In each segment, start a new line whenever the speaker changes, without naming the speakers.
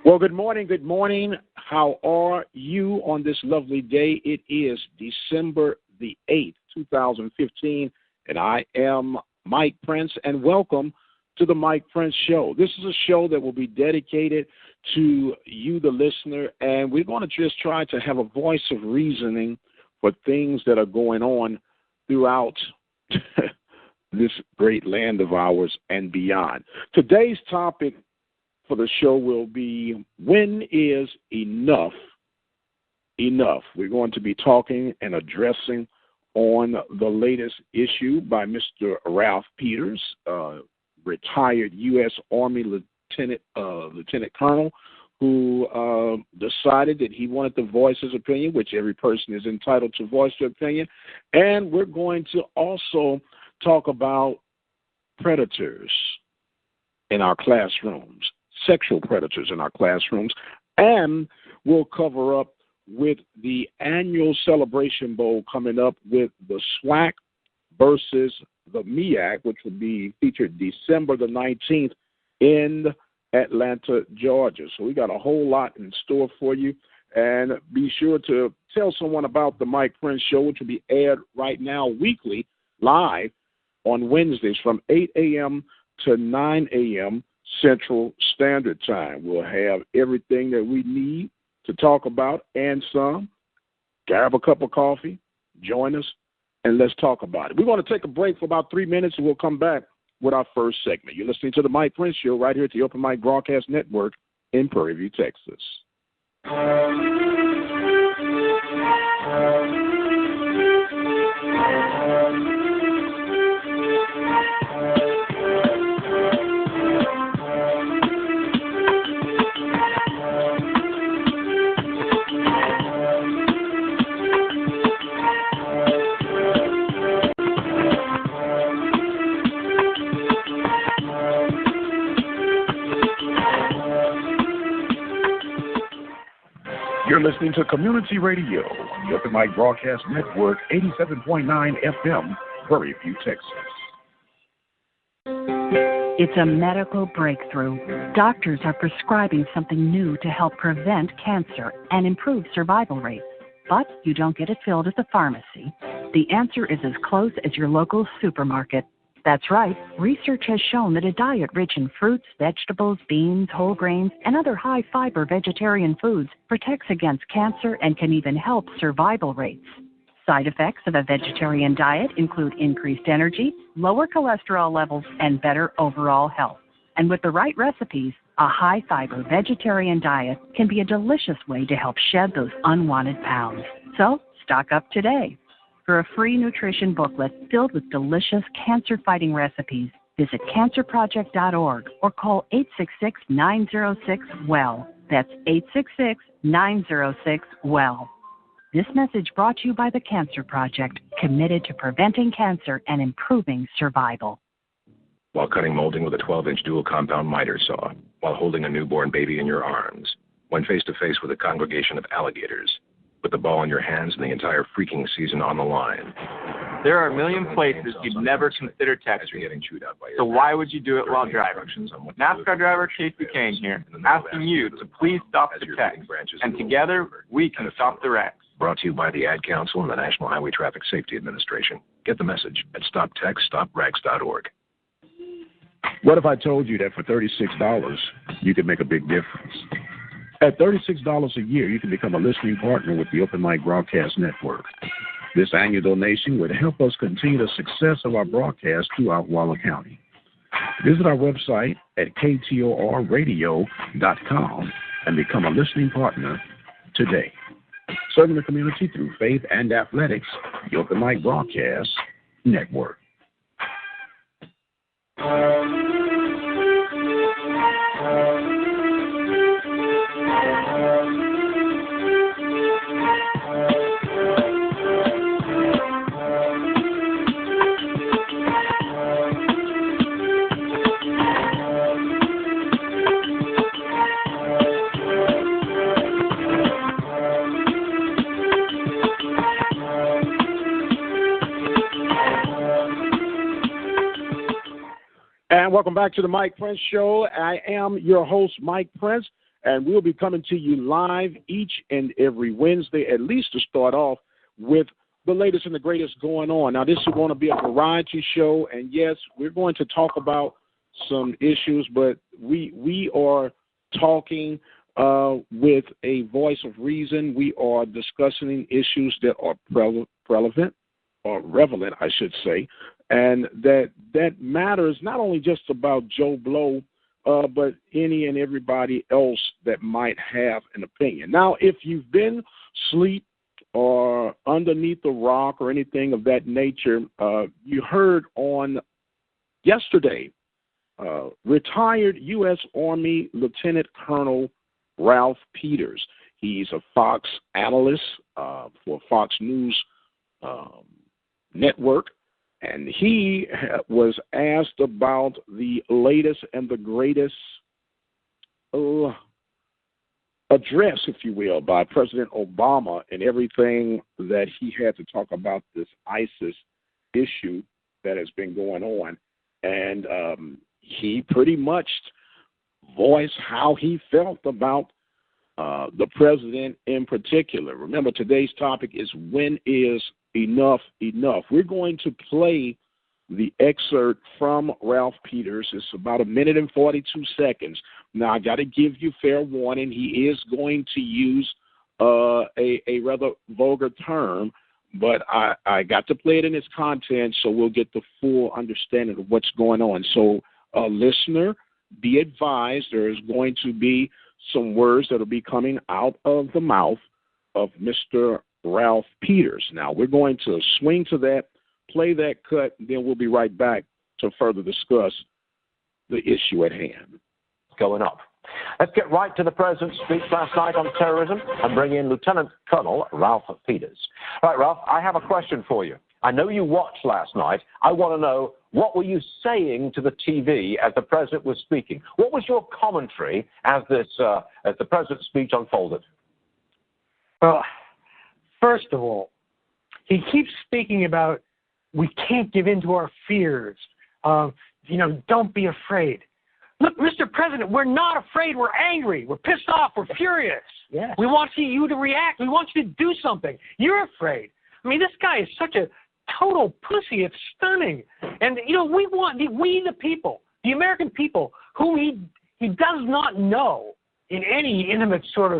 Well, good morning. Good morning. How are you on this lovely day? It is December the 8th, 2015, and I am Mike Prince, and welcome to the Mike Prince Show. This is a show that will be dedicated to you, the listener, and we're going to just try to have a voice of reasoning for things that are going on throughout this great land of ours and beyond. Today's topic for the show will be, when is enough enough? We're going to be talking and addressing on the latest issue by Mr. Ralph Peters, retired U.S. Army Lieutenant Colonel, who decided that he wanted to voice his opinion, which every person is entitled to voice their opinion. And we're going to also talk about predators in our classrooms, sexual predators in our classrooms, and we'll cover up with the annual Celebration Bowl coming up with the SWAC versus the MEAC, which will be featured December the 19th in Atlanta, Georgia. So we got a whole lot in store for you, and be sure to tell someone about the Mike Prince Show, which will be aired right now weekly, live on Wednesdays from 8 a.m. to 9 a.m. Central Standard Time. We'll have everything that we need to talk about and some. Grab a cup of coffee, join us, and let's talk about it. We're going to take a break for about 3 minutes, and we'll come back with our first segment. You're listening to the Mike Prince Show right here at the Open Mic Broadcast Network in Prairie View, Texas. You're listening to Community Radio on the Open Mic Broadcast Network, 87.9 FM, Prairie View, Texas.
It's a medical breakthrough. Doctors are prescribing something new to help prevent cancer and improve survival rates. But you don't get it filled at the pharmacy. The answer is as close as your local supermarket. That's right. Research has shown that a diet rich in fruits, vegetables, beans, whole grains, and other high-fiber vegetarian foods protects against cancer and can even help survival rates. Side effects of a vegetarian diet include increased energy, lower cholesterol levels, and better overall health. And with the right recipes, a high-fiber vegetarian diet can be a delicious way to help shed those unwanted pounds. So, stock up today. For a free nutrition booklet filled with delicious cancer-fighting recipes, visit cancerproject.org or call 866-906-WELL. That's 866-906-WELL. This message brought to you by the Cancer Project, committed to preventing cancer and improving survival.
While cutting molding with a 12-inch dual compound miter saw, while holding a newborn baby in your arms, when face-to-face with a congregation of alligators, with the ball in your hands and the entire freaking season on the line.
There are a million places you'd never consider texting,
getting chewed out by
so why would you do it while driving? NASCAR driver Casey Kane here, asking you to please stop the text, and together we can stop the wrecks.
Brought to you by the Ad Council and the National Highway Traffic Safety Administration. Get the message at stoptextstopwrecks.org.
What if I told you that for $36 you could make a big difference? At $36 a year, you can become a listening partner with the Open Mic Broadcast Network. This annual donation would help us continue the success of our broadcast throughout Waller County. Visit our website at ktorradio.com and become a listening partner today. Serving the community through faith and athletics, the Open Mic Broadcast Network. And welcome back to the Mike Prince Show. I am your host, Mike Prince, And we'll be coming to you live each and every Wednesday, at least to start off with the latest and the greatest going on. Now, this is going to be a variety show, and yes, we're going to talk about some issues, but we are talking with a voice of reason. We are discussing issues that are relevant, I should say, and that matters not only just about Joe Blow, but any and everybody else that might have an opinion. Now, if you've been asleep or underneath a rock or anything of that nature, you heard on yesterday, retired U.S. Army Lieutenant Colonel Ralph Peters. He's a Fox analyst for Fox News Network, and he was asked about the latest and the greatest address, if you will, by President Obama and everything that he had to talk about this ISIS issue that has been going on. And he pretty much voiced how he felt about the president in particular. Remember, today's topic is when is enough enough? We're going to play the excerpt from Ralph Peters. It's about 1 minute and 42 seconds. Now, I got to give you fair warning. He is going to use a rather vulgar term, but I got to play it in its content so we'll get the full understanding of what's going on. So, listener, be advised there is going to be some words that will be coming out of the mouth of Mr. Ralph Peters. Now, we're going to swing to that, play that cut, and then we'll be right back to further discuss the issue at hand.
Going up. Let's get right to the president's speech last night on terrorism and bring in Lieutenant Colonel Ralph Peters. All right, Ralph, I have a question for you. I know you watched last night. I want to know, what were you saying to the TV as the president was speaking? What was your commentary as the president's speech unfolded?
Well, first of all, he keeps speaking about we can't give in to our fears. Don't be afraid. Look, Mr. President, we're not afraid. We're angry. We're pissed off. We're furious.
Yes.
We want you to react. We want you to do something. You're afraid. I mean, this guy is such a total pussy. It's stunning. And, we want, we the people, the American people, whom he does not know in any intimate sort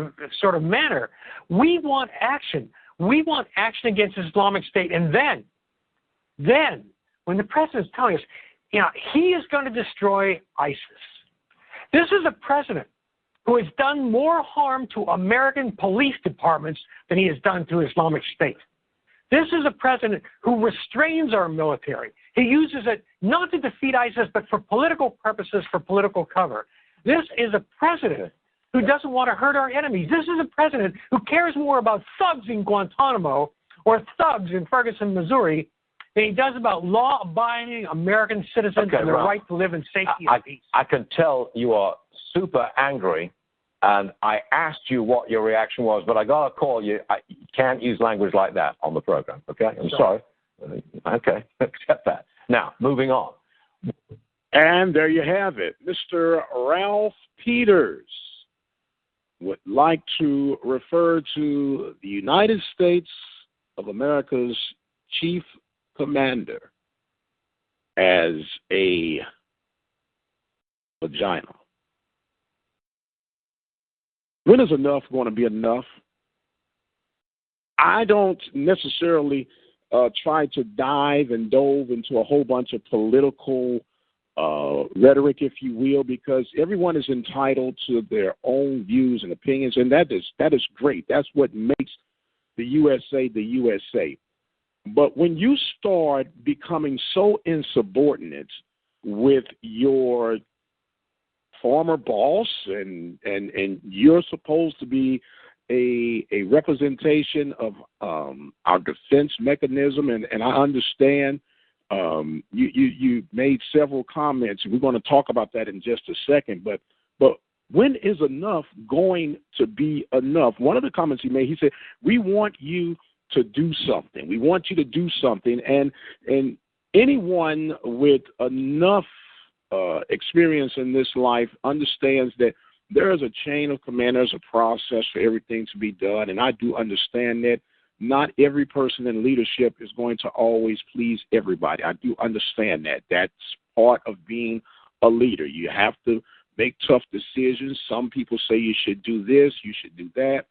of manner. We want action. We want action against Islamic State. And then, when the president's telling us, he is going to destroy ISIS. This is a president who has done more harm to American police departments than he has done to Islamic State. This is a president who restrains our military. He uses it not to defeat ISIS, but for political purposes, for political cover. This is a president who doesn't want to hurt our enemies. This is a president who cares more about thugs in Guantanamo or thugs in Ferguson, Missouri, than he does about law-abiding American citizens and their right to live in safety and peace.
I can tell you are super angry, and I asked you what your reaction was, but I got to call you. You can't use language like that on the program, okay? I'm sorry. Okay, accept that. Now, moving on.
And there you have it. Mr. Ralph Peters would like to refer to the United States of America's chief commander as a vagina. When is enough going to be enough? I don't necessarily try to dive and dove into a whole bunch of political rhetoric, if you will, because everyone is entitled to their own views and opinions, and that is great. That's what makes the USA the USA. But when you start becoming so insubordinate with your former boss and you're supposed to be a representation of our defense mechanism, and I understand you made several comments, and we're going to talk about that in just a second, but when is enough going to be enough? One of the comments he made, he said, we want you to do something. We want you to do something. And anyone with enough experience in this life understands that there is a chain of command. There's a process for everything to be done, and I do understand that. Not every person in leadership is going to always please everybody. I do understand that. That's part of being a leader. You have to make tough decisions. Some people say you should do this, you should do that,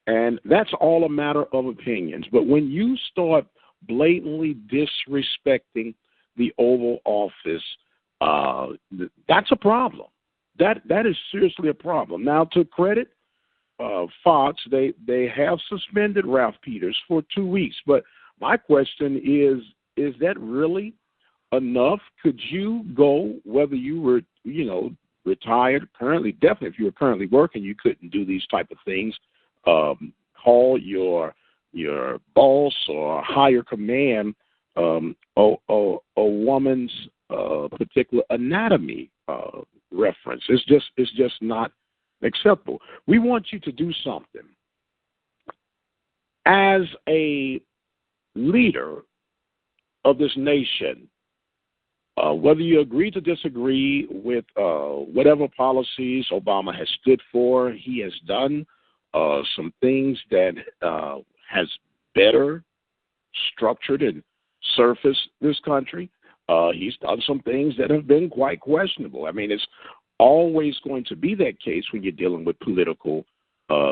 and that's all a matter of opinions. But when you start blatantly disrespecting the Oval Office, that's a problem. That is seriously a problem. Now, to credit Fox, they have suspended Ralph Peters for 2 weeks. But my question is that really enough? Could you go, whether you were, retired, currently, definitely if you were currently working, you couldn't do these type of things. Call your boss or higher command a woman's particular anatomy reference. It's just not acceptable. We want you to do something. As a leader of this nation, whether you agree to disagree with whatever policies Obama has stood for, he has done some things that has better structured and surfaced this country. He's done some things that have been quite questionable. I mean, it's always going to be that case when you're dealing with political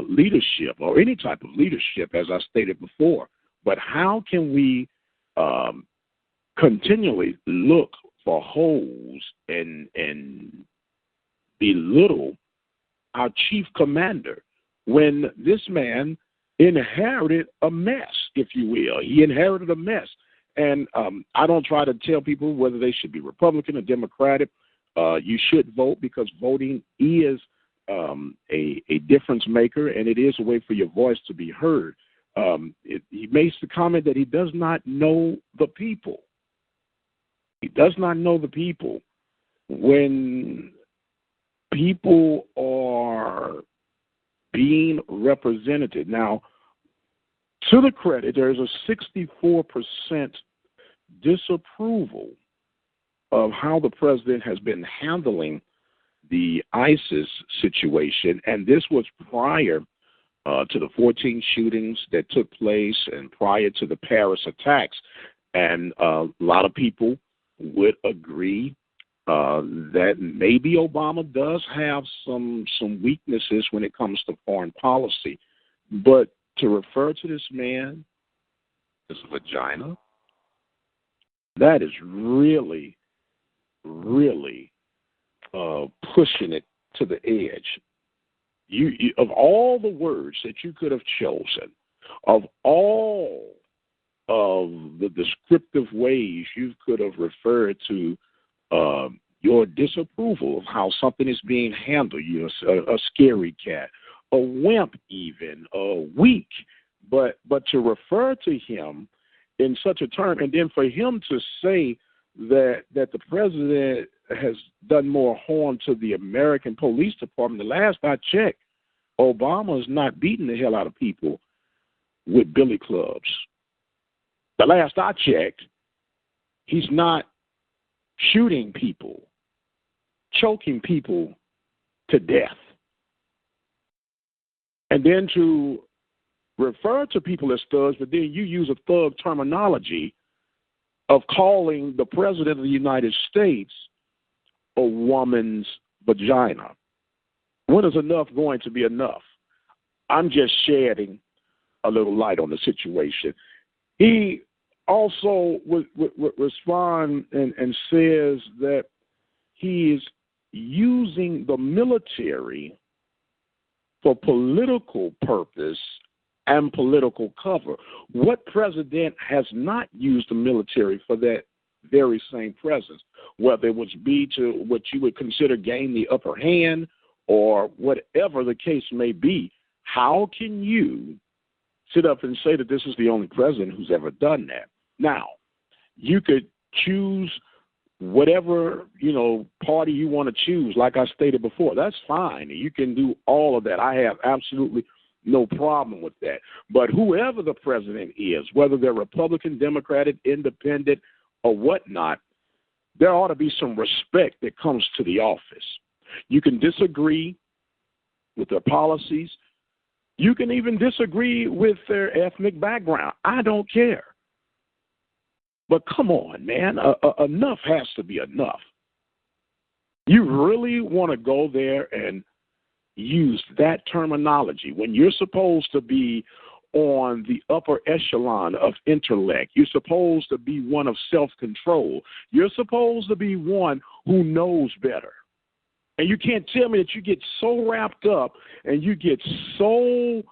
leadership or any type of leadership, as I stated before. But how can we continually look for holes and belittle our chief commander when this man inherited a mess, if you will? He inherited a mess. And I don't try to tell people whether they should be Republican or Democratic. You should vote because voting is a difference maker, and it is a way for your voice to be heard. He makes the comment that he does not know the people. He does not know the people. When people are being represented. Now, to the credit, there's a 64% disapproval of how the president has been handling the ISIS situation, and this was prior to the 14 shootings that took place and prior to the Paris attacks. And a lot of people would agree that maybe Obama does have some weaknesses when it comes to foreign policy. But to refer to this man as a vagina, that is really, really pushing it to the edge. You of all the words that you could have chosen, of all of the descriptive ways you could have referred to your disapproval of how something is being handled, a scary cat, a wimp even, a weak, but to refer to him in such a term, and then for him to say that the president has done more harm to the American police department. The last I checked, Obama is not beating the hell out of people with billy clubs. The last I checked, he's not shooting people, choking people to death. And then to refer to people as thugs, but then you use a thug terminology of calling the president of the United States a woman's vagina. When is enough going to be enough? I'm just shedding a little light on the situation. He also would respond and says that he is using the military for political purpose and political cover. What president has not used the military for that very same presence, whether it was be to what you would consider gain the upper hand or whatever the case may be? How can you sit up and say that this is the only president who's ever done that? Now, you could choose whatever, party you want to choose. Like I stated before, that's fine. You can do all of that. I have absolutely no problem with that. But whoever the president is, whether they're Republican, Democratic, Independent, or whatnot, there ought to be some respect that comes to the office. You can disagree with their policies. You can even disagree with their ethnic background. I don't care. But come on, man, enough has to be enough. You really want to go there and use that terminology when you're supposed to be on the upper echelon of intellect. You're supposed to be one of self-control. You're supposed to be one who knows better. And you can't tell me that you get so wrapped up and you get so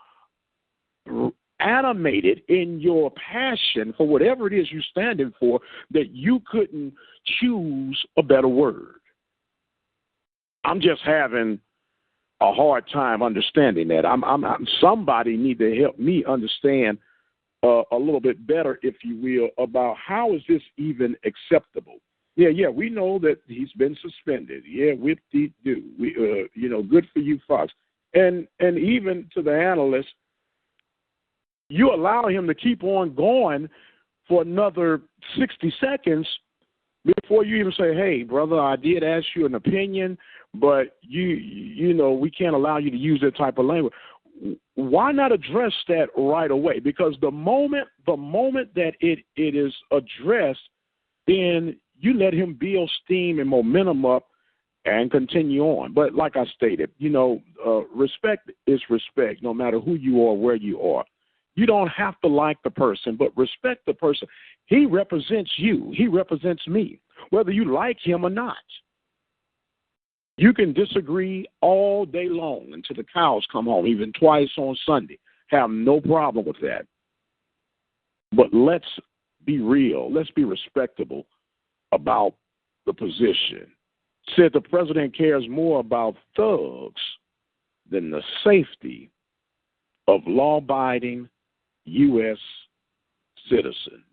animated in your passion for whatever it is you're standing for that you couldn't choose a better word. I'm just having a hard time understanding that. Somebody need to help me understand a little bit better, if you will, about how is this even acceptable. Yeah, we know that he's been suspended. Yeah, whip-de-doo. Good for you, Fox. And even to the analysts, you allow him to keep on going for another 60 seconds before you even say, hey, brother, I did ask you an opinion, but we can't allow you to use that type of language. Why not address that right away? Because the moment that it is addressed, then you let him build steam and momentum up and continue on. But like I stated, respect is respect, no matter who you are, where you are. You don't have to like the person, but respect the person. He represents you. He represents me, whether you like him or not. You can disagree all day long until the cows come home, even twice on Sunday. Have no problem with that. But let's be real. Let's be respectable about the position. Said the president cares more about thugs than the safety of law-abiding U.S. citizens.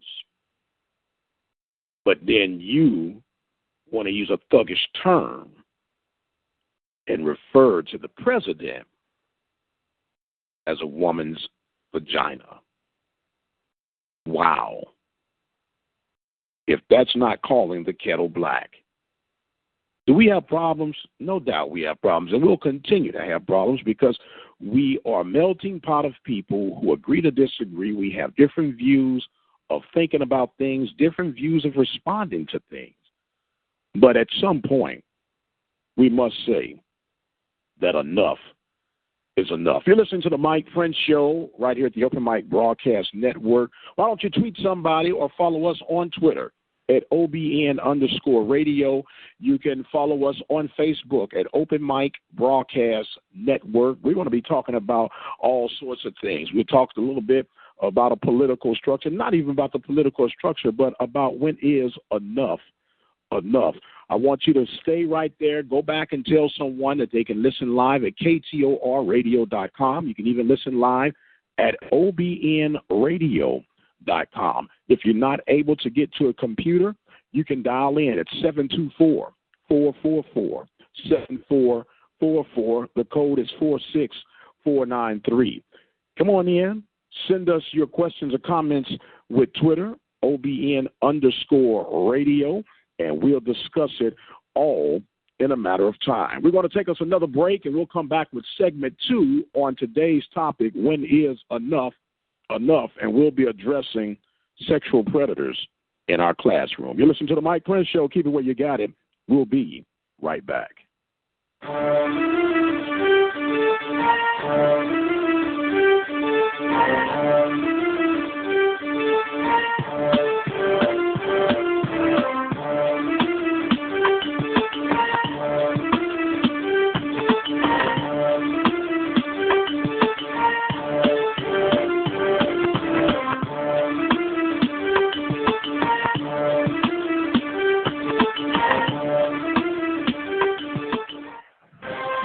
But then you want to use a thuggish term and refer to the president as a woman's vagina. Wow. If that's not calling the kettle black. Do we have problems? No doubt we have problems, and we'll continue to have problems because we are a melting pot of people who agree to disagree. We have different views of thinking about things, different views of responding to things. But at some point, we must say that enough is enough. You're listening to the Mike Prince Show right here at the Open Mic Broadcast Network. Why don't you tweet somebody or follow us on Twitter at OBN_radio. You can follow us on Facebook at Open Mic Broadcast Network. We're going to be talking about all sorts of things. We talked a little bit about a political structure, not even about the political structure, but about when is enough. I want you to stay right there. Go back and tell someone that they can listen live at KTORradio.com. You can even listen live at OBN-Radio.com. If you're not able to get to a computer, you can dial in at 724-444-7444. The code is 46493. Come on in. Send us your questions or comments with Twitter, OBN_radio, and we'll discuss it all in a matter of time. We're going to take us another break, and we'll come back with segment 2 on today's topic, when is enough, and we'll be addressing sexual predators in our classroom. You're listening to the Mike Prince Show. Keep it where you got it. We'll be right back.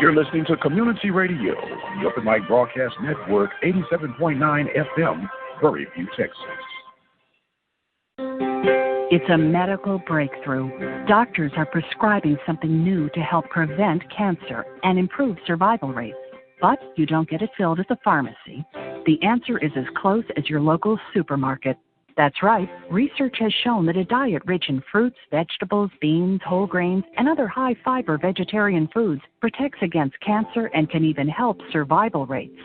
You're listening to Community Radio on the Open Mic Broadcast Network, 87.9 FM, Prairie View, Texas.
It's a medical breakthrough. Doctors are prescribing something new to help prevent cancer and improve survival rates. But you don't get it filled at the pharmacy. The answer is as close as your local supermarket. That's right. Research has shown that a diet rich in fruits, vegetables, beans, whole grains, and other high-fiber vegetarian foods protects against cancer and can even help survival rates.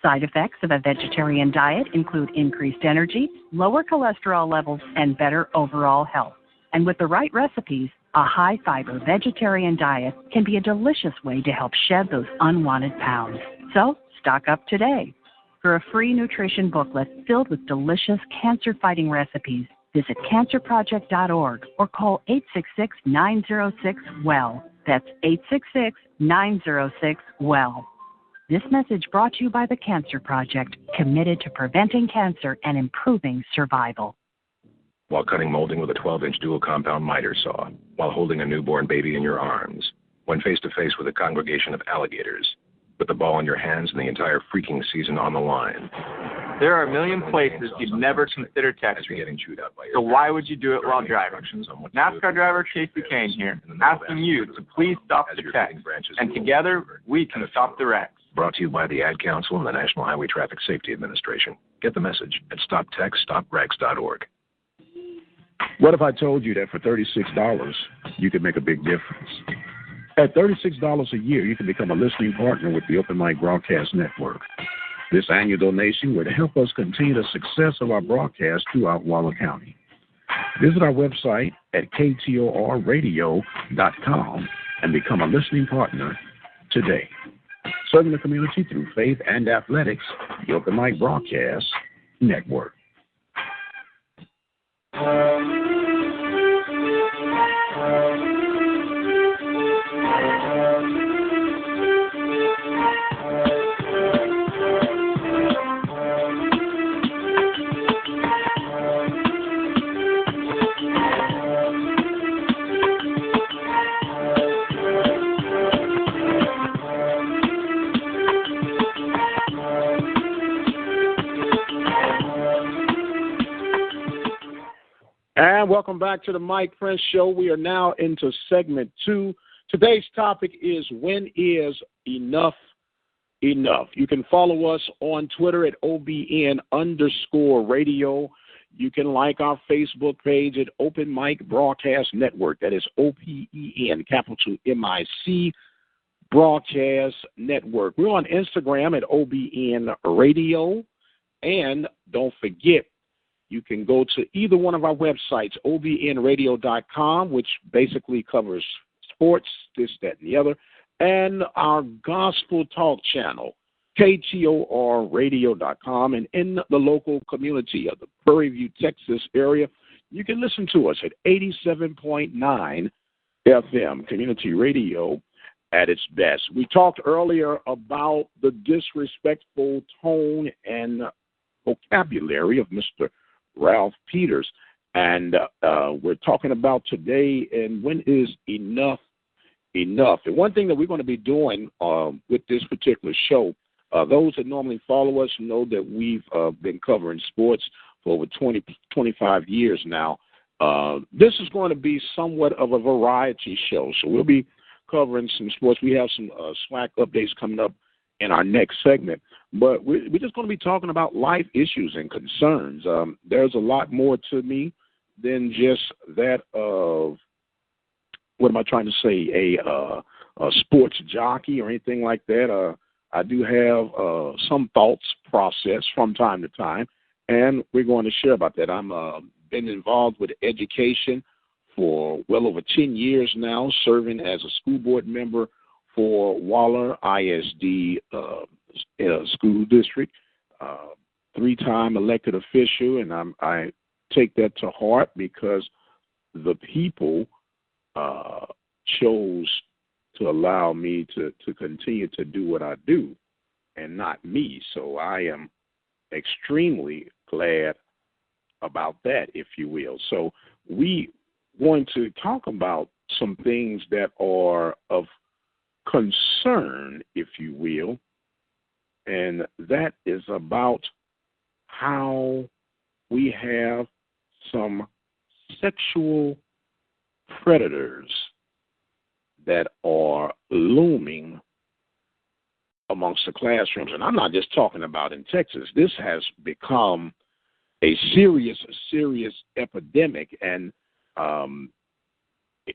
Side effects of a vegetarian diet include increased energy, lower cholesterol levels, and better overall health. And with the right recipes, a high-fiber vegetarian diet can be a delicious way to help shed those unwanted pounds. So, stock up today. For a free nutrition booklet filled with delicious cancer-fighting recipes, visit cancerproject.org or call 866-906-WELL. That's 866-906-WELL. This message brought to you by the Cancer Project, committed to preventing cancer and improving survival.
While cutting molding with a 12-inch dual compound miter saw, while holding a newborn baby in your arms, when face-to-face with a congregation of alligators, with the ball in your hands and the entire freaking season on the line.
There are a million places you'd never consider texting. So why would you do it while driving? NASCAR driver Chase Duquesne here, asking you to please stop the text, and together we can stop the wrecks.
Brought to you by the Ad Council and the National Highway Traffic Safety Administration. Get the message at stoptextstopwrecks.org.
What if I told you that for $36 you could make a big difference? At $36 a year, you can become a listening partner with the Open Mic Broadcast Network. This annual donation would help us continue the success of our broadcast throughout Waller County. Visit our website at ktorradio.com and become a listening partner today. Serving the community through faith and athletics, the Open Mic Broadcast Network. And welcome back to the Mike Prince Show. We are now into segment 2. Today's topic is, when is enough enough? You can follow us on Twitter at OBN_radio. You can like our Facebook page at Open Mic Broadcast Network. That is OPEN, capital MIC, Broadcast Network. We're on Instagram at OBN Radio. And don't forget, you can go to either one of our websites, OBNradio.com, which basically covers sports, this, that, and the other, and our Gospel Talk channel, KTORradio.com. And in the local community of the Prairie View, Texas area, you can listen to us at 87.9 FM, community radio at its best. We talked earlier about the disrespectful tone and vocabulary of Mr. Ralph Peters, and we're talking about today, and when is enough enough? And one thing that we're going to be doing with this particular show, those that normally follow us know that we've been covering sports for over 25 years now. This is going to be somewhat of a variety show, so we'll be covering some sports. We have some SWAC updates coming up in our next segment. But we're just going to be talking about life issues and concerns. There's a lot more to me than just that of, what am I trying to say, a sports jockey or anything like that. I do have some thoughts processed from time to time, and we're going to share about that. I'm been involved with education for well over 10 years now, serving as a school board member for Waller ISD school district, 3-time elected official, and I take that to heart because the people chose to allow me to continue to do what I do and not me. So I am extremely glad about that, if you will. So we want to talk about some things that are of concern, if you will, and that is about how we have some sexual predators that are looming amongst the classrooms. And I'm not just talking about in Texas. This has become a serious epidemic, and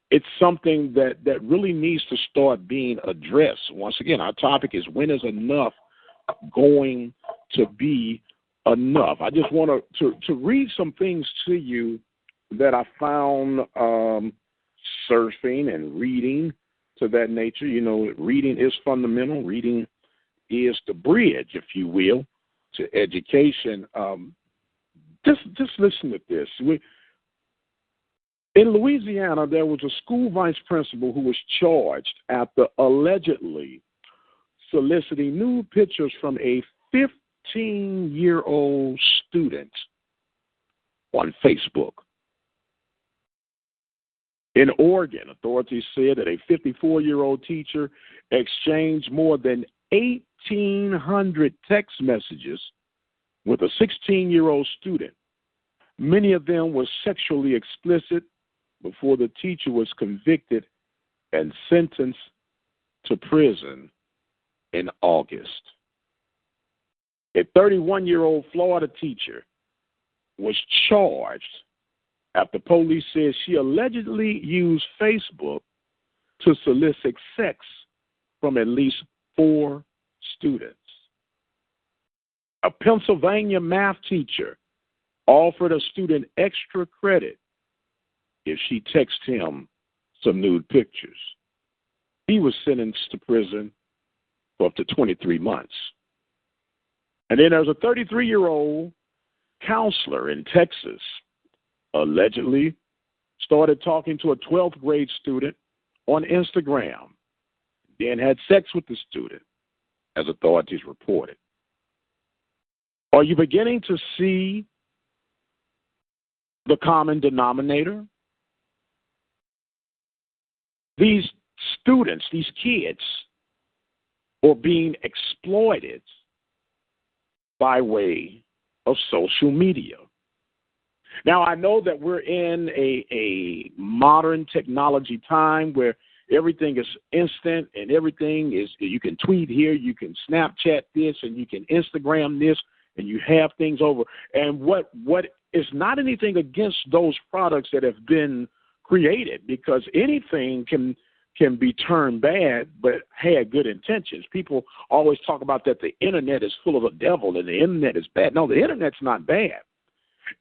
it's something that really needs to start being addressed. Once again, our topic is, when is enough going to be enough? I just want to read some things to you that I found surfing and reading to that nature. You know, reading is fundamental. Reading is the bridge, if you will, to education. Just listen to this. In Louisiana, there was a school vice principal who was charged after allegedly soliciting nude pictures from a 15-year-old student on Facebook. In Oregon, authorities said that a 54-year-old teacher exchanged more than 1,800 text messages with a 16-year-old student. Many of them were sexually explicit, before the teacher was convicted and sentenced to prison in August. A 31-year-old Florida teacher was charged after police said she allegedly used Facebook to solicit sex from at least 4 students. A Pennsylvania math teacher offered a student extra credit if she texted him some nude pictures. He was sentenced to prison for up to 23 months. And then there's a 33-year-old counselor in Texas allegedly started talking to a 12th grade student on Instagram, then had sex with the student, as authorities reported. Are you beginning to see the common denominator? These students, these kids, are being exploited by way of social media. Now, I know that we're in a modern technology time where everything is instant and everything is, you can tweet here, you can Snapchat this, and you can Instagram this, and you have things over. And what is not anything against those products that have been created, because anything can be turned bad but had good intentions. People always talk about that the internet is full of the devil and the internet is bad. No, the internet's not bad.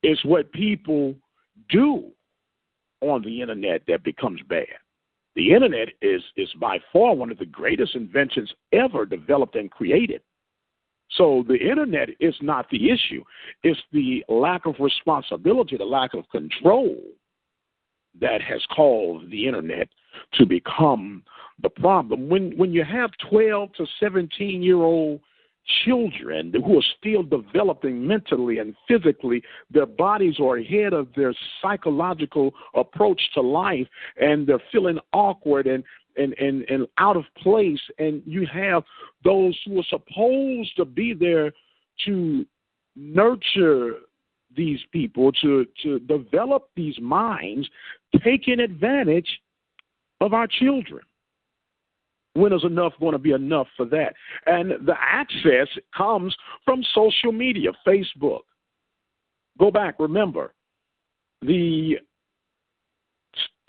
It's what people do on the internet that becomes bad. The internet is by far one of the greatest inventions ever developed and created. So the internet is not the issue. It's the lack of responsibility, the lack of control that has caused the internet to become the problem. When you have 12 to 17-year-old children who are still developing mentally and physically, their bodies are ahead of their psychological approach to life, and they're feeling awkward and out of place, and you have those who are supposed to be there to nurture these people, to develop these minds, taking advantage of our children. When is enough going to be enough for that? And the access comes from social media, Facebook. Go back, remember, the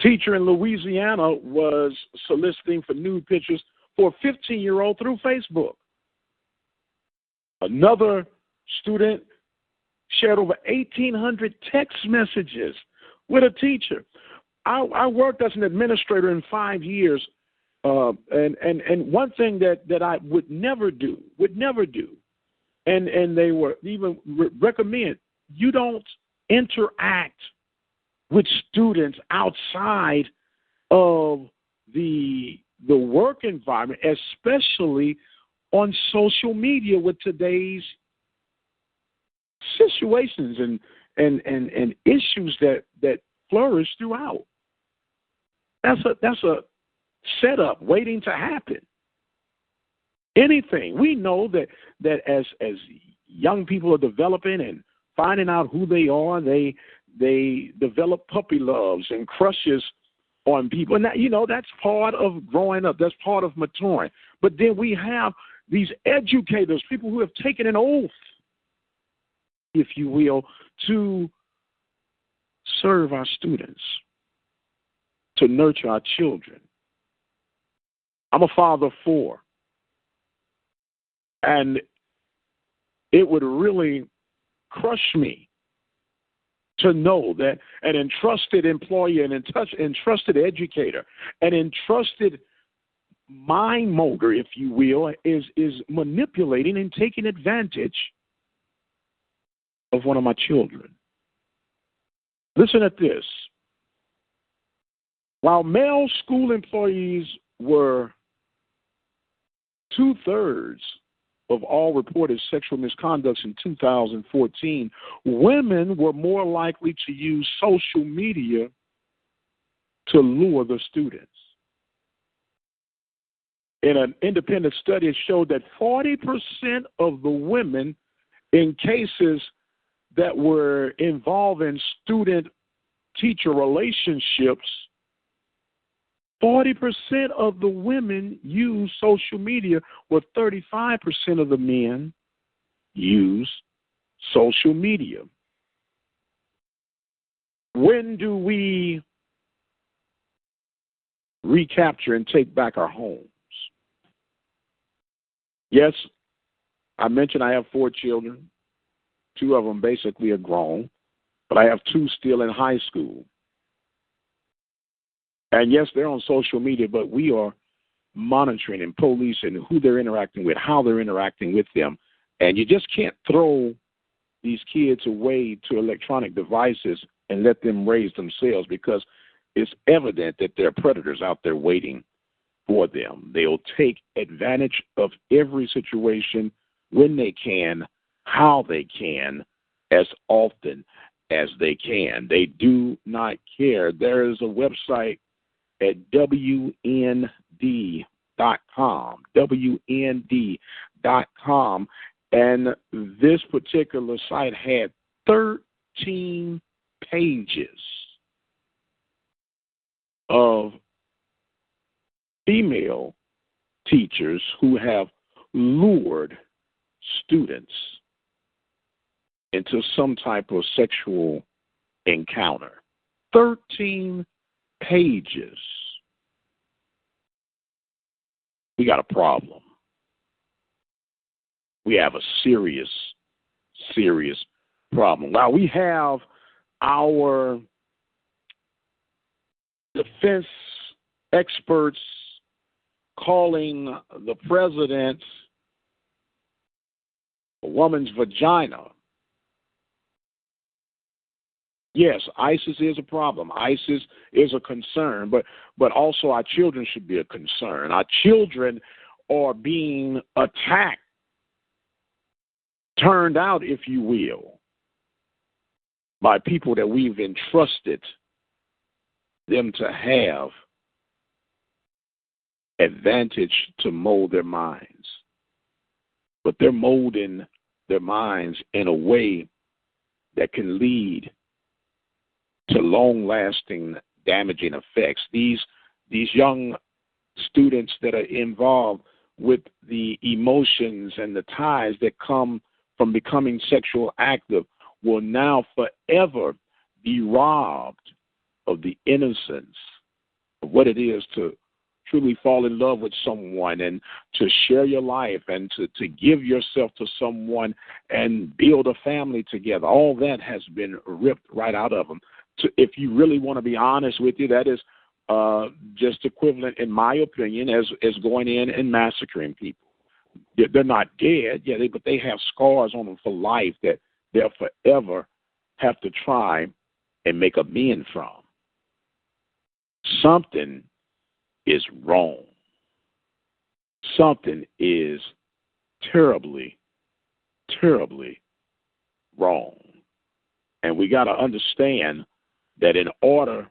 teacher in Louisiana was soliciting for nude pictures for a 15-year-old through Facebook. Another student shared over 1,800 text messages with a teacher. I worked as an administrator in 5 years, and one thing that I would never do, and they were even recommend, you don't interact with students outside of the work environment, especially on social media with today's situations and issues that flourish throughout. That's a setup waiting to happen. Anything. We know that as young people are developing and finding out who they are, they develop puppy loves and crushes on people. And that, that's part of growing up. That's part of maturing. But then we have these educators, people who have taken an oath, if you will, to serve our students, to nurture our children. I'm a father of 4. And it would really crush me to know that an entrusted employee, an entrusted educator, an entrusted mind molder, if you will, is manipulating and taking advantage of one of my children. Listen at this. While male school employees were 2/3 of all reported sexual misconducts in 2014, women were more likely to use social media to lure the students. In an independent study, it showed that 40% of the women in cases that were involving student-teacher relationships, 40% of the women use social media, where 35% of the men use social media. When do we recapture and take back our homes? Yes, I mentioned I have 4 children. 2 of them basically are grown, but I have 2 still in high school. And yes, they're on social media, but we are monitoring and policing who they're interacting with, how they're interacting with them. And you just can't throw these kids away to electronic devices and let them raise themselves, because it's evident that there are predators out there waiting for them. They'll take advantage of every situation when they can, how they can, as often as they can. They do not care. There is a website at WND.com, WND.com, and this particular site had 13 pages of female teachers who have lured students into some type of sexual encounter. 13 pages. We got a problem. We have a serious, serious problem. Now, we have our defense experts calling the president a woman's vagina. Yes, ISIS is a problem. ISIS is a concern, but also our children should be a concern. Our children are being attacked, turned out, if you will, by people that we've entrusted them to have advantage to mold their minds. But they're molding their minds in a way that can lead to long-lasting, damaging effects. These young students that are involved with the emotions and the ties that come from becoming sexual active will now forever be robbed of the innocence of what it is to truly fall in love with someone and to share your life and to give yourself to someone and build a family together. All that has been ripped right out of them. If you really want to be honest with you, that is just equivalent, in my opinion, as going in and massacring people. They're not dead, but they have scars on them for life that they'll forever have to try and make amends from. Something is wrong. Something is terribly, terribly wrong. And we got to understand that in order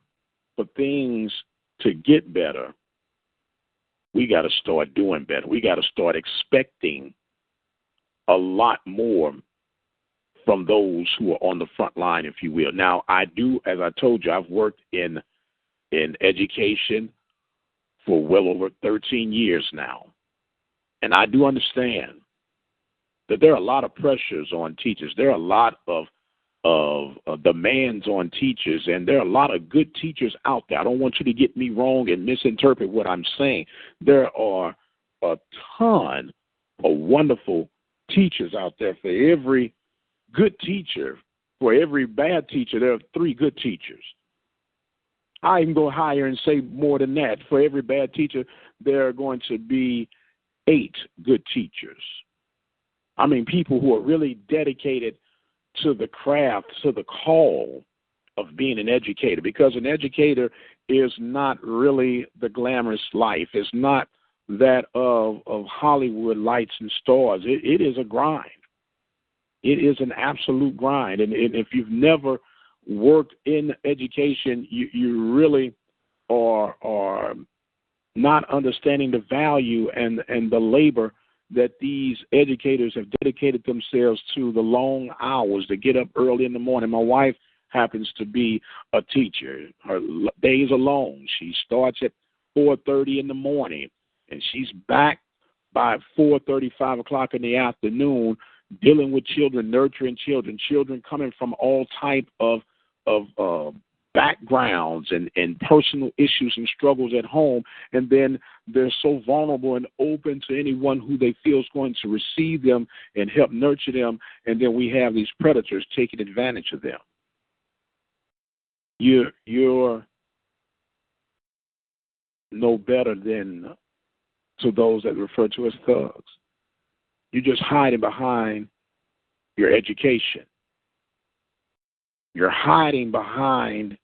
for things to get better, we got to start doing better. We got to start expecting a lot more from those who are on the front line, if you will. Now, I do, as I told you, I've worked in education for well over 13 years now. And I do understand that there are a lot of pressures on teachers. There are a lot of demands on teachers, and there are a lot of good teachers out there. I don't want you to get me wrong and misinterpret what I'm saying. There are a ton of wonderful teachers out there. For every good teacher, for every bad teacher, there are 3 good teachers. I even go higher and say more than that. For every bad teacher, there are going to be 8 good teachers. I mean, people who are really dedicated to the craft, to the call of being an educator, because an educator is not really the glamorous life. It's not that of Hollywood lights and stars. It is a grind. It is an absolute grind. And if you've never worked in education, you really are not understanding the value and the labor that these educators have dedicated themselves to, the long hours to get up early in the morning. My wife happens to be a teacher. Her days are long. She starts at 4:30 in the morning, and she's back by 4:30, 5 o'clock in the afternoon, dealing with children, nurturing children coming from all type of backgrounds and personal issues and struggles at home, and then they're so vulnerable and open to anyone who they feel is going to receive them and help nurture them, and then we have these predators taking advantage of them. You're no better than to those that refer to as thugs. You're just hiding behind your education. You're hiding behind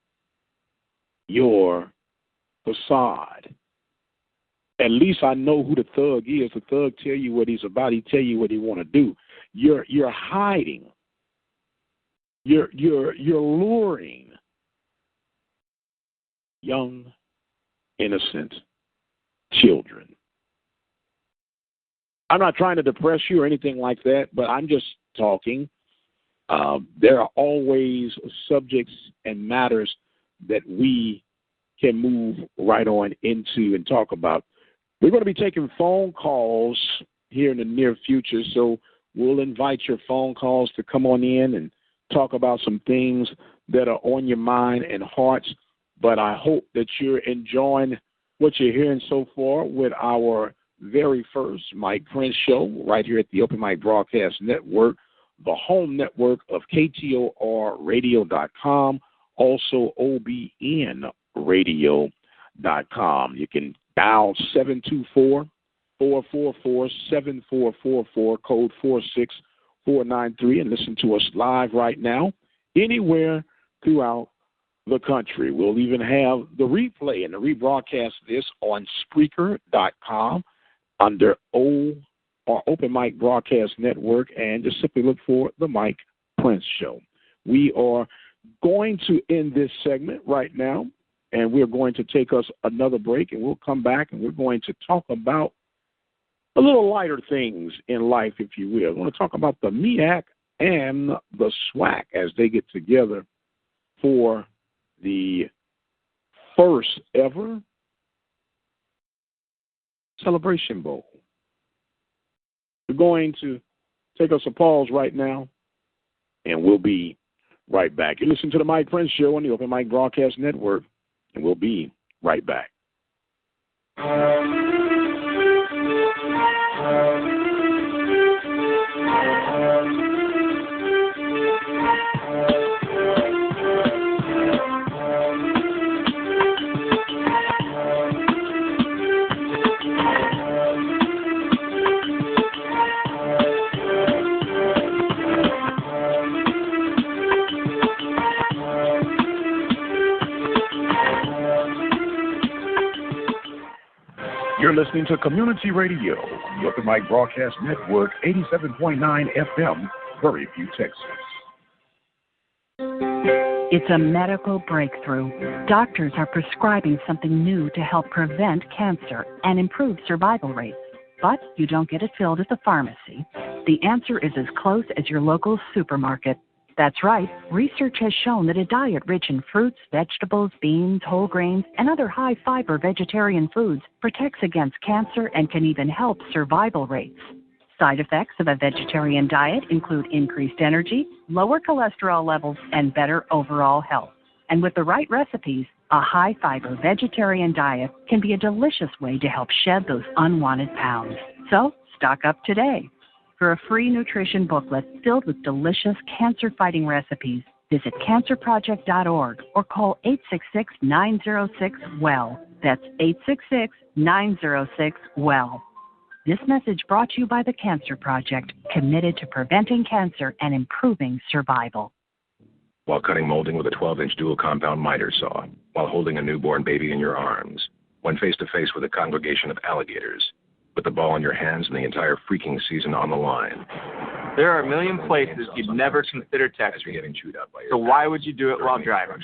your facade. At least I know who the thug is. The thug tell you what he's about. He tell you what he want to do. You're hiding. You're luring young, innocent children. I'm not trying to depress you or anything like that, but I'm just talking. There are always subjects and matters that we can move right on into and talk about. We're going to be taking phone calls here in the near future, so we'll invite your phone calls to come on in and talk about some things that are on your mind and hearts. But I hope that you're enjoying what you're hearing so far with our very first Mike Prince show right here at the Open Mic Broadcast Network, the home network of KTORradio.com, also OBN-Radio.com. You can dial 724-444-7444, code 46493, and listen to us live right now anywhere throughout the country. We'll even have the replay and the rebroadcast of this on Spreaker.com under Open Mic Broadcast Network, and just simply look for the Mike Prince Show. We are going to end this segment right now, and we're going to take us another break, and we'll come back, and we're going to talk about a little lighter things in life, if you will. We're going to talk about the MEAC and the SWAC as they get together for the first ever Celebration Bowl. We're going to take us a pause right now, and we'll be right back. You listen to the Mike Prince Show on the Open Mic Broadcast Network, and we'll be right back. You're listening to Community Radio, the Open Mic Broadcast Network, 87.9 FM, Prairie View, Texas.
It's a medical breakthrough. Doctors are prescribing something new to help prevent cancer and improve survival rates. But you don't get it filled at the pharmacy. The answer is as close as your local supermarket. That's right. Research has shown that a diet rich in fruits, vegetables, beans, whole grains, and other high-fiber vegetarian foods protects against cancer and can even help survival rates. Side effects of a vegetarian diet include increased energy, lower cholesterol levels, and better overall health. And with the right recipes, a high-fiber vegetarian diet can be a delicious way to help shed those unwanted pounds. So, stock up today. For a free nutrition booklet filled with delicious cancer-fighting recipes, visit cancerproject.org or call 866-906-WELL. That's 866-906-WELL. This message brought to you by the Cancer Project, committed to preventing cancer and improving survival.
While cutting molding with a 12-inch dual compound miter saw, while holding a newborn baby in your arms, when face-to-face with a congregation of alligators, with the ball in your hands and the entire freaking season on the line.
There are a million places you'd never consider texting. So why would you do it while driving?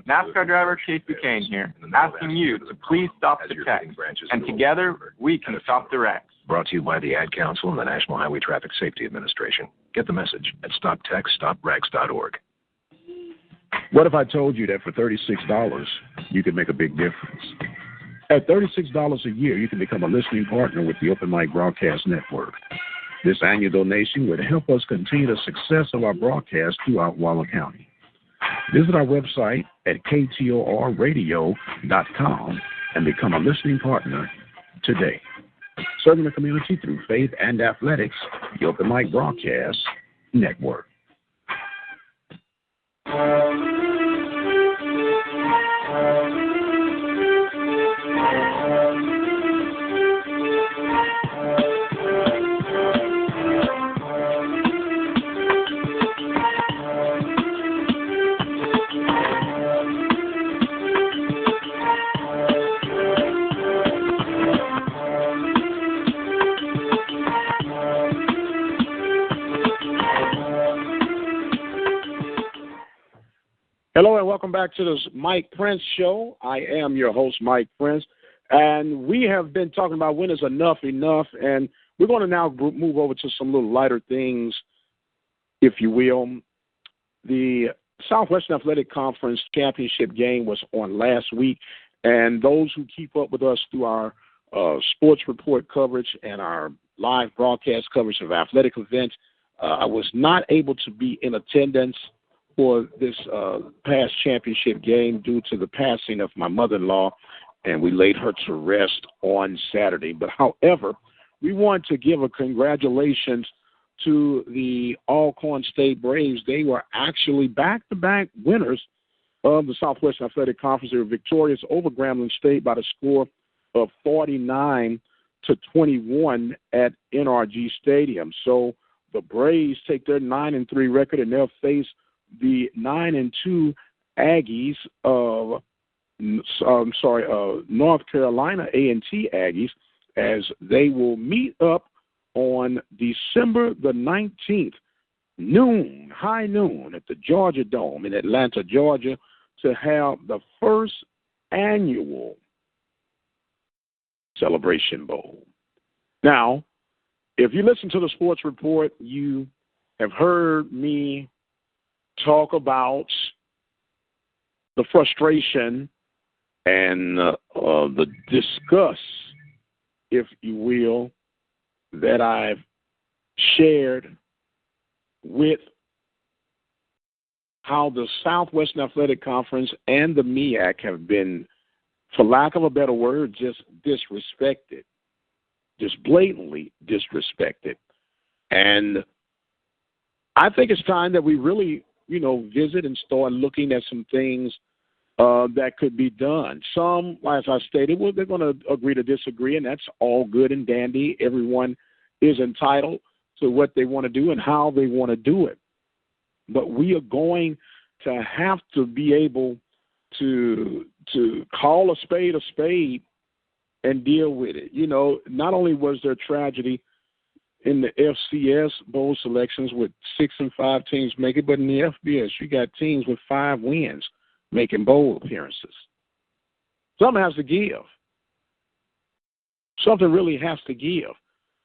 NASCAR driver Chase Duquesne here, asking you to please stop the text, and together we can stop the wrecks.
Brought to you by the Ad Council and the National Highway Traffic Safety Administration. Get the message at stoptextstopwrecks.org.
What if I told you that for $36, you could make a big difference? At $36 a year, you can become a listening partner with the Open Mic Broadcast Network. This annual donation would help us continue the success of our broadcast throughout Waller County. Visit our website at ktorradio.com and become a listening partner today. Serving the community through faith and athletics, the Open Mic Broadcast Network. Hello and welcome back to this Mike Prince Show. I am your host, Mike Prince, and we have been talking about when is enough, and we're going to now move over to some little lighter things, if you will. The Southwestern Athletic Conference Championship game was on last week, and those who keep up with us through our sports report coverage and our live broadcast coverage of athletic events, I was not able to be in attendance for this past championship game due to the passing of my mother-in-law, and we laid her to rest on Saturday. But however, we want to give a congratulations to the Alcorn State Braves. They were actually back-to-back winners of the Southwestern Athletic Conference. They were victorious over Grambling State by the score of 49-21 at NRG Stadium. So the Braves take their 9-3 record, and they'll face the 9-2 Aggies of North Carolina A&T Aggies, as they will meet up on December the 19th, high noon, at the Georgia Dome in Atlanta, Georgia, to have the first annual Celebration Bowl. Now, if you listen to the sports report, you have heard me talk about the frustration and the disgust, if you will, that I've shared with how the Southwestern Athletic Conference and the MEAC have been, for lack of a better word, just disrespected, just blatantly disrespected. And I think it's time that we really visit and start looking at some things that could be done. Some, as I stated, they're going to agree to disagree, and that's all good and dandy. Everyone is entitled to what they want to do and how they want to do it. But we are going to have to be able to call a spade and deal with it. Not only was there tragedy in the FCS bowl selections with 6 and 5 teams make it, but in the FBS, you got teams with 5 wins making bowl appearances. Something has to give. Something really has to give.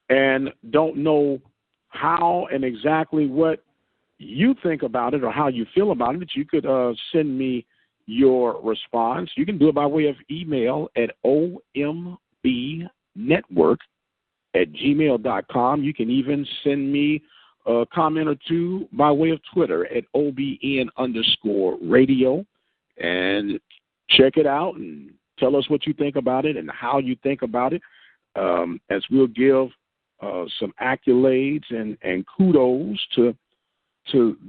And don't know how and exactly what you think about it or how you feel about it, but you could send me your response. You can do it by way of email at ombnetwork obn@gmail.com. You can even send me a comment or two by way of Twitter at OBN_radio, and check it out and tell us what you think about it and how you think about it, as we'll give some accolades and kudos to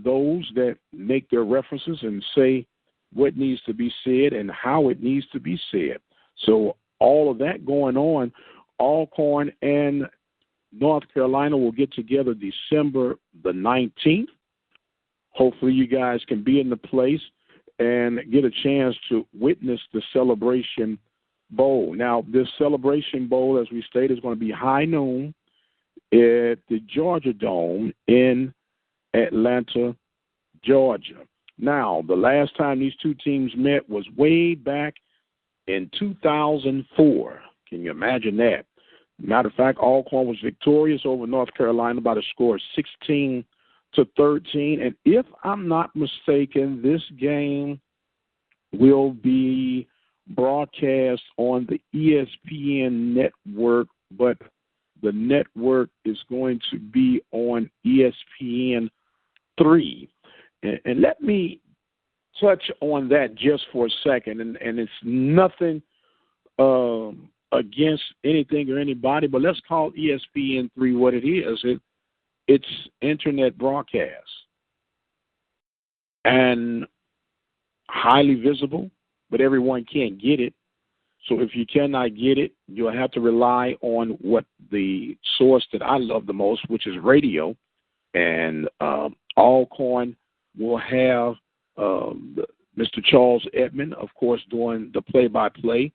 those that make their references and say what needs to be said and how it needs to be said. So all of that going on. Alcorn and North Carolina will get together December the 19th. Hopefully you guys can be in the place and get a chance to witness the Celebration Bowl. Now, this Celebration Bowl, as we stated, is going to be high noon at the Georgia Dome in Atlanta, Georgia. Now, the last time these two teams met was way back in 2004. Can you imagine that? Matter of fact, Alcorn was victorious over North Carolina by the score of 16-13. And if I'm not mistaken, this game will be broadcast on the ESPN network, but the network is going to be on ESPN3. And let me touch on that just for a second. And it's nothing against anything or anybody, but let's call ESPN3 what it is. It's internet broadcast and highly visible, but everyone can't get it. So if you cannot get it, you'll have to rely on what the source that I love the most, which is radio. And Alcorn will have Mr. Charles Edmond, of course, doing the play-by-play.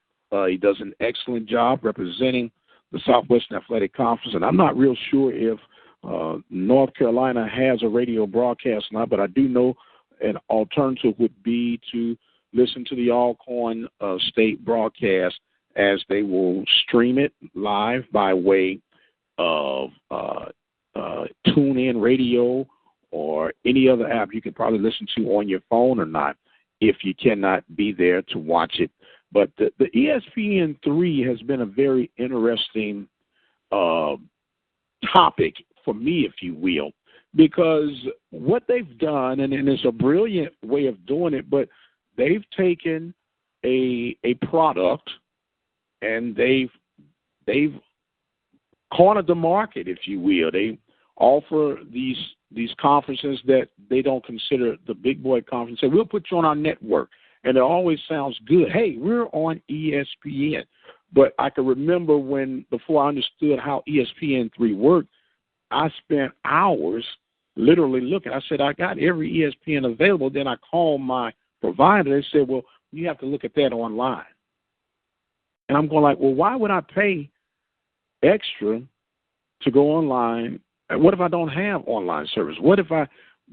He does an excellent job representing the Southwestern Athletic Conference, and I'm not real sure if North Carolina has a radio broadcast now, but I do know an alternative would be to listen to the Alcorn State broadcast, as they will stream it live by way of TuneIn Radio or any other app you could probably listen to on your phone or not, if you cannot be there to watch it. But the ESPN3 has been a very interesting topic for me, if you will, because what they've done, and it's a brilliant way of doing it, but they've taken a product and they've cornered the market, if you will. They offer these conferences that they don't consider the big boy conference. Say, we'll put you on our network. And it always sounds good. Hey, we're on ESPN. But I can remember before I understood how ESPN3 worked, I spent hours literally looking. I said, I got every ESPN available. Then I called my provider. They said, well, you have to look at that online. And I'm going like, well, why would I pay extra to go online? What if I don't have online service? What if I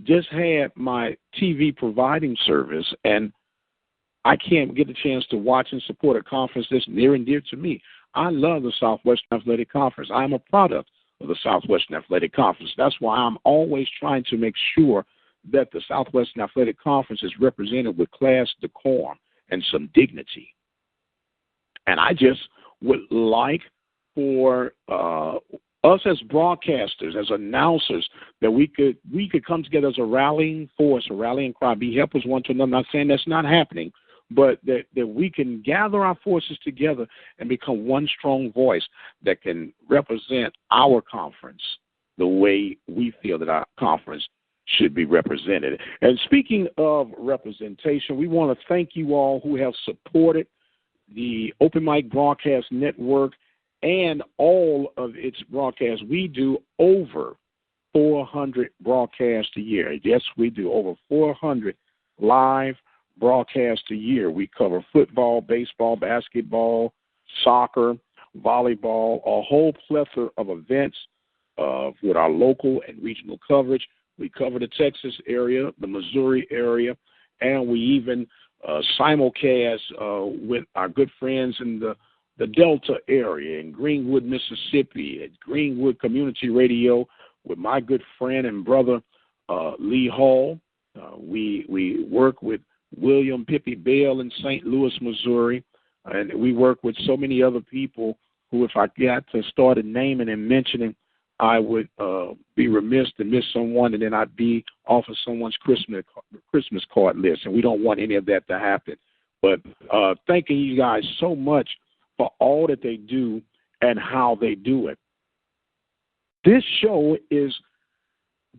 just had my TV providing service and I can't get a chance to watch and support a conference that's near and dear to me? I love the Southwestern Athletic Conference. I'm a product of the Southwestern Athletic Conference. That's why I'm always trying to make sure that the Southwestern Athletic Conference is represented with class, decorum, and some dignity. And I just would like for us as broadcasters, as announcers, that we could come together as a rallying force, a rallying cry, be helpers one to another. I'm not saying that's not happening, but that we can gather our forces together and become one strong voice that can represent our conference the way we feel that our conference should be represented. And speaking of representation, we want to thank you all who have supported the Open Mic Broadcast Network and all of its broadcasts. We do over 400 broadcasts a year. Yes, we do over 400 live broadcasts a year. We cover football, baseball, basketball, soccer, volleyball, a whole plethora of events with our local and regional coverage. We cover the Texas area, the Missouri area, and we even simulcast with our good friends in the Delta area, in Greenwood, Mississippi, at Greenwood Community Radio with my good friend and brother, Lee Hall. We work with William Pippy Bell in St. Louis, Missouri, and we work with so many other people who, if I got to started naming and mentioning, I would be remiss to miss someone, and then I'd be off of someone's Christmas card list, and we don't want any of that to happen. But thanking you guys so much for all that they do and how they do it. This show is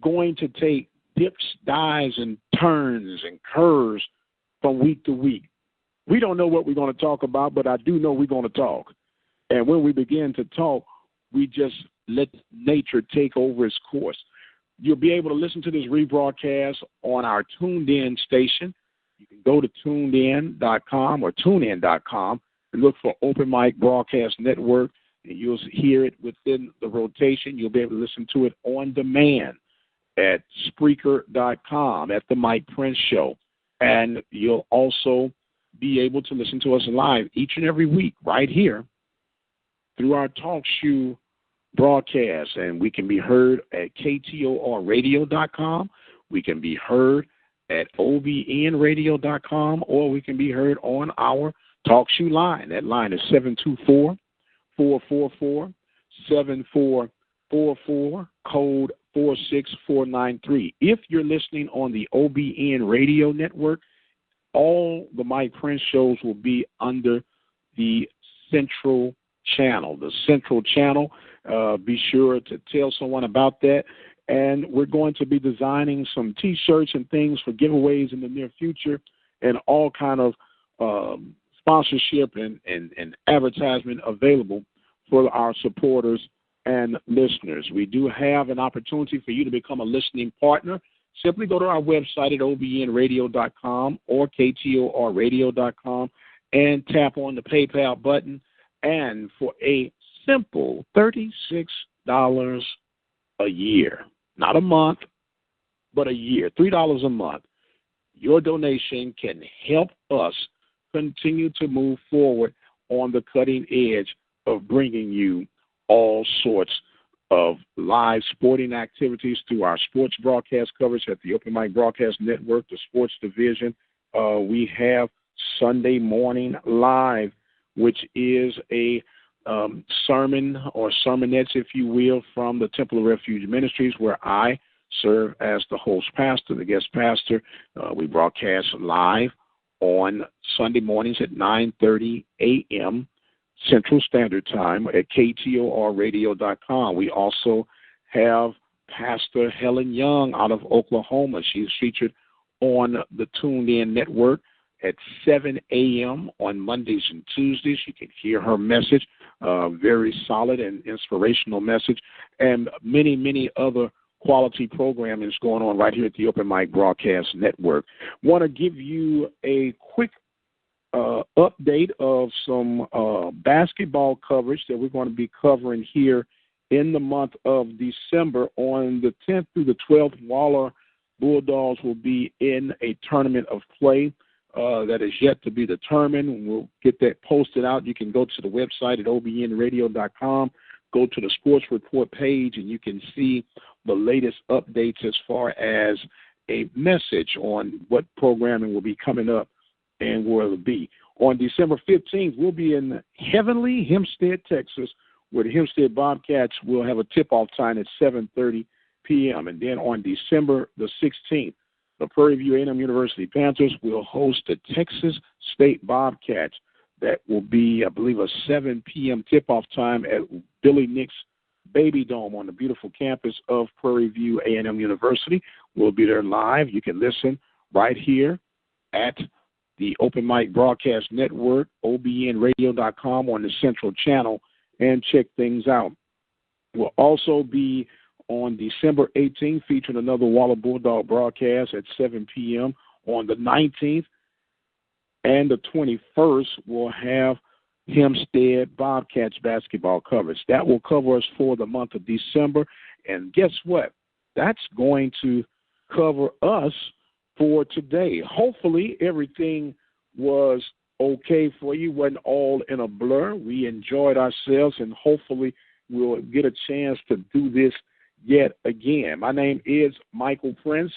going to take dips, dives, and turns and curves from week to week. We don't know what we're going to talk about, but I do know we're going to talk. And when we begin to talk, we just let nature take over its course. You'll be able to listen to this rebroadcast on our Tuned In station. You can go to tunedin.com or tunein.com and look for Open Mic Broadcast Network, and you'll hear it within the rotation. You'll be able to listen to it on demand at Spreaker.com at The Mike Prince Show. And you'll also be able to listen to us live each and every week right here through our talk show broadcast. And we can be heard at KTORradio.com. We can be heard at OBN-Radio.com, or we can be heard on our talk show line. That line is 724-444-7444, code 46493. If you're listening on the OBN Radio Network, all the Mike Prince shows will be under the Central Channel. The Central Channel, be sure to tell someone about that. And we're going to be designing some T-shirts and things for giveaways in the near future, and all kind of sponsorship and advertisement available for our supporters and listeners. We do have an opportunity for you to become a listening partner. Simply go to our website at OBNRadio.com or KTORradio.com and tap on the PayPal button. And for a simple $36 a year, not a month, but a year, $3 a month, your donation can help us continue to move forward on the cutting edge of bringing you all sorts of live sporting activities through our sports broadcast coverage at the Open Mic Broadcast Network, the sports division. We have Sunday Morning Live, which is a sermon or sermonettes, if you will, from the Temple of Refuge Ministries, where I serve as the host pastor, the guest pastor. We broadcast live on Sunday mornings at 9:30 a.m. Central Standard Time at KTORradio.com. We also have Pastor Helen Young out of Oklahoma. She's featured on the Tuned In Network at 7 a.m. on Mondays and Tuesdays. You can hear her message, very solid and inspirational message, and many, many other quality programming is going on right here at the Open Mic Broadcast Network. Want to give you a quick update of some basketball coverage that we're going to be covering here in the month of December. On the 10th through the 12th, Waller Bulldogs will be in a tournament of play that is yet to be determined. We'll get that posted out. You can go to the website at obnradio.com, go to the sports report page, and you can see the latest updates as far as a message on what programming will be coming up and where it'll be. On December 15th, we'll be in heavenly Hempstead, Texas, where the Hempstead Bobcats will have a tip-off time at 7:30 p.m. And then on December the 16th, the Prairie View A&M University Panthers will host the Texas State Bobcats. That will be, I believe, a 7 p.m. tip-off time at Billy Nick's Baby Dome on the beautiful campus of Prairie View A&M University. We'll be there live. You can listen right here at the Open Mic Broadcast Network, OBNRadio.com on the Central Channel, and check things out. We'll also be on December 18th featuring another Waller Bulldog broadcast at 7 p.m. On the 19th and the 21st, we'll have Hempstead Bobcats basketball coverage. That will cover us for the month of December. And guess what? That's going to cover us for today. Hopefully everything was okay for you, wasn't all in a blur. We enjoyed ourselves, and hopefully we'll get a chance to do this yet again. My name is Michael Prince,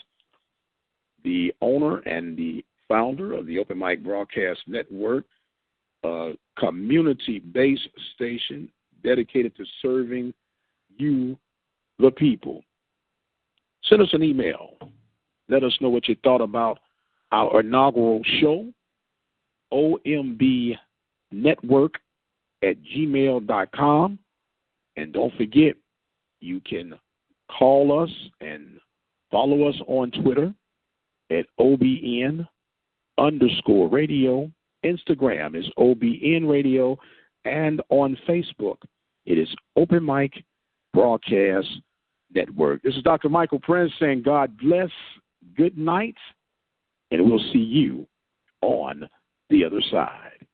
the owner and the founder of the Open Mic Broadcast Network, a community-based station dedicated to serving you, the people. Send us an email. Let us know what you thought about our inaugural show, ombnetwork@gmail.com. And don't forget, you can call us and follow us on Twitter at OBN_radio. Instagram is OBN Radio. And on Facebook, it is Open Mic Broadcast Network. This is Dr. Michael Prince saying God bless, good night, and we'll see you on the other side.